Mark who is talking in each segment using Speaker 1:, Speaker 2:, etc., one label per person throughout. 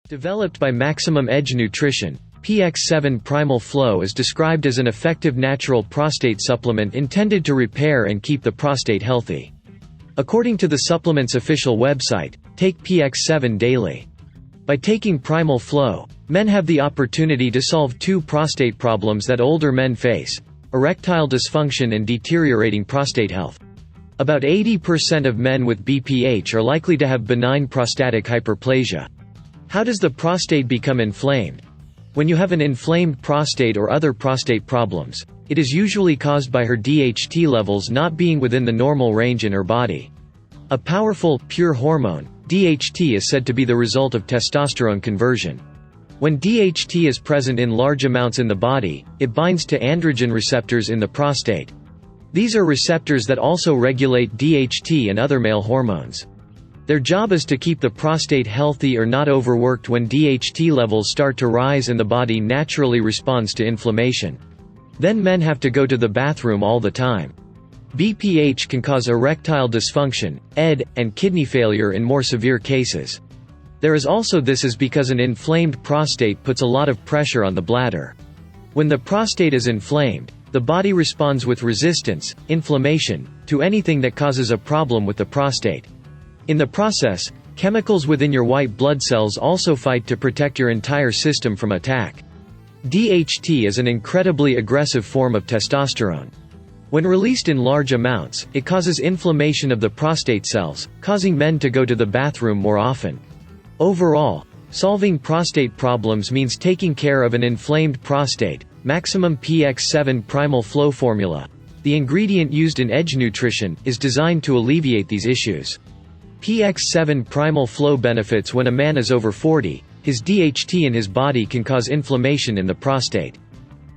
Speaker 1: Developed by Maximum Edge Nutrition, Px7 Primal Flow is described as an effective natural prostate supplement intended to repair and keep the prostate healthy. According to the supplement's official website, take Px7 daily. By taking Primal Flow, men have the opportunity to solve two prostate problems that older men face: erectile dysfunction and deteriorating prostate health. About 80% of men with BPH are likely to have benign prostatic hyperplasia. How does the prostate become inflamed? When you have an inflamed prostate or other prostate problems, it is usually caused by her DHT levels not being within the normal range in her body. A powerful, pure hormone, DHT is said to be the result of testosterone conversion. When DHT is present in large amounts in the body, it binds to androgen receptors in the prostate. These are receptors that also regulate DHT and other male hormones. Their job is to keep the prostate healthy or not overworked. When DHT levels start to rise and the body naturally responds to inflammation. Then men have to go to the bathroom all the time. BPH can cause erectile dysfunction, ED, and kidney failure in more severe cases. There is also this is because an inflamed prostate puts a lot of pressure on the bladder. When the prostate is inflamed, the body responds with resistance, inflammation, to anything that causes a problem with the prostate. In the process, chemicals within your white blood cells also fight to protect your entire system from attack. DHT is an incredibly aggressive form of testosterone. When released in large amounts, it causes inflammation of the prostate cells, causing men to go to the bathroom more often. Overall, solving prostate problems means taking care of an inflamed prostate. Maximum Px7 Primal Flow formula, the ingredient used in Edge Nutrition, is designed to alleviate these issues. Px7 Primal Flow benefits: when a man is over 40, his DHT in his body can cause inflammation in the prostate.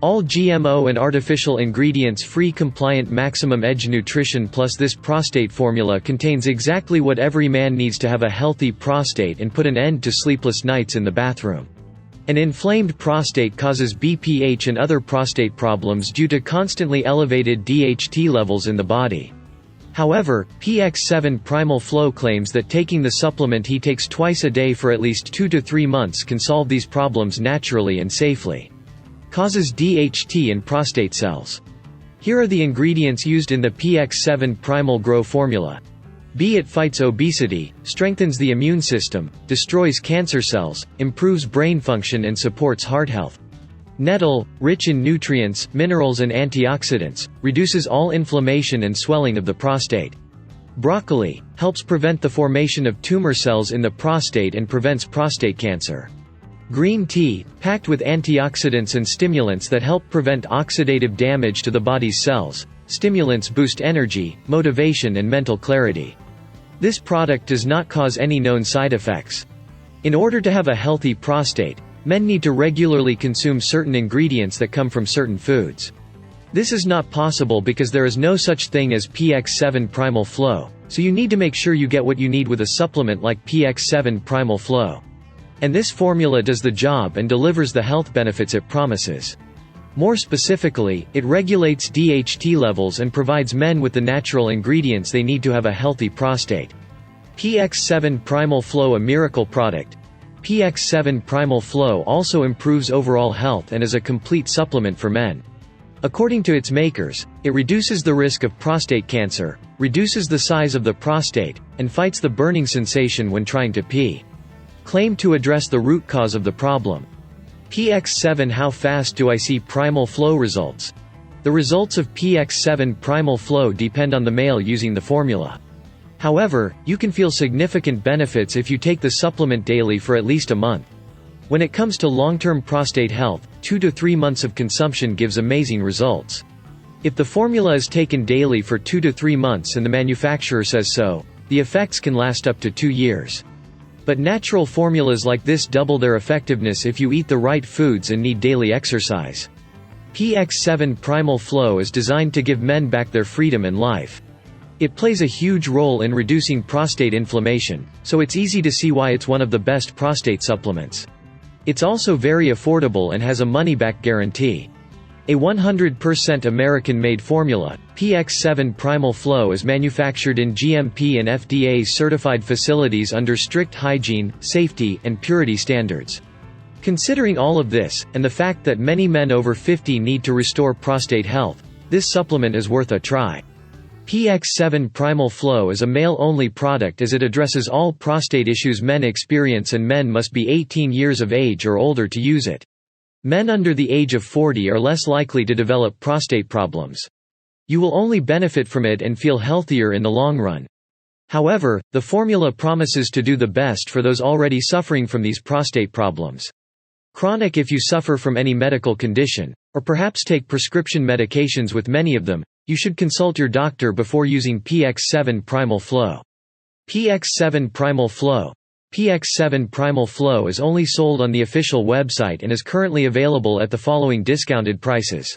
Speaker 1: All GMO and artificial ingredients free compliant Maximum Edge Nutrition plus this prostate formula contains exactly what every man needs to have a healthy prostate and put an end to sleepless nights in the bathroom. An inflamed prostate causes BPH and other prostate problems due to constantly elevated DHT levels in the body. However, Px7 Primal Flow claims that taking the supplement he takes twice a day for at least 2 to 3 months can solve these problems naturally and safely. Causes DHT in prostate cells. Here are the ingredients used in the Px7 Primal Grow formula. B. It fights obesity, strengthens the immune system, destroys cancer cells, improves brain function and supports heart health. Nettle, rich in nutrients, minerals and antioxidants, reduces all inflammation and swelling of the prostate. Broccoli, helps prevent the formation of tumor cells in the prostate and prevents prostate cancer. Green tea, packed with antioxidants and stimulants that help prevent oxidative damage to the body's cells. Stimulants boost energy, motivation and mental clarity. This product does not cause any known side effects. In order to have a healthy prostate, men need to regularly consume certain ingredients that come from certain foods. This is not possible because there is no such thing as Px7 Primal Flow, so you need to make sure you get what you need with a supplement like Px7 Primal Flow. And this formula does the job and delivers the health benefits it promises. More specifically, it regulates DHT levels and provides men with the natural ingredients they need to have a healthy prostate. Px7 Primal Flow, a miracle product. Px7 Primal Flow also improves overall health and is a complete supplement for men. According to its makers, it reduces the risk of prostate cancer, reduces the size of the prostate, and fights the burning sensation when trying to pee. Claimed to address the root cause of the problem. Px7 How fast do I see Primal Flow results? The results of Px7 Primal Flow depend on the male using the formula. However, you can feel significant benefits if you take the supplement daily for at least a month. When it comes to long-term prostate health, 2 to 3 months of consumption gives amazing results. If the formula is taken daily for 2 to 3 months and the manufacturer says so, the effects can last up to 2 years. But natural formulas like this double their effectiveness if you eat the right foods and need daily exercise. Px7 Primal Flow is designed to give men back their freedom and life. It plays a huge role in reducing prostate inflammation, so it's easy to see why it's one of the best prostate supplements. It's also very affordable and has a money-back guarantee. A 100% American-made formula, Px7 Primal Flow is manufactured in GMP and FDA-certified facilities under strict hygiene, safety, and purity standards. Considering all of this, and the fact that many men over 50 need to restore prostate health, this supplement is worth a try. Px7 Primal Flow is a male-only product as it addresses all prostate issues men experience, and men must be 18 years of age or older to use it. Men under the age of 40 are less likely to develop prostate problems. You will only benefit from it and feel healthier in the long run. However, the formula promises to do the best for those already suffering from these prostate problems. Chronic: if you suffer from any medical condition, or perhaps take prescription medications with many of them, you should consult your doctor before using Px7 Primal Flow. Px7 Primal Flow. Px7 Primal Flow is only sold on the official website and is currently available at the following discounted prices.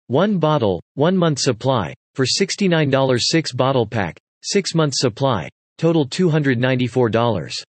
Speaker 1: 1 bottle, 1 month supply, for $69. 6 bottle pack, 6 month supply, total $294.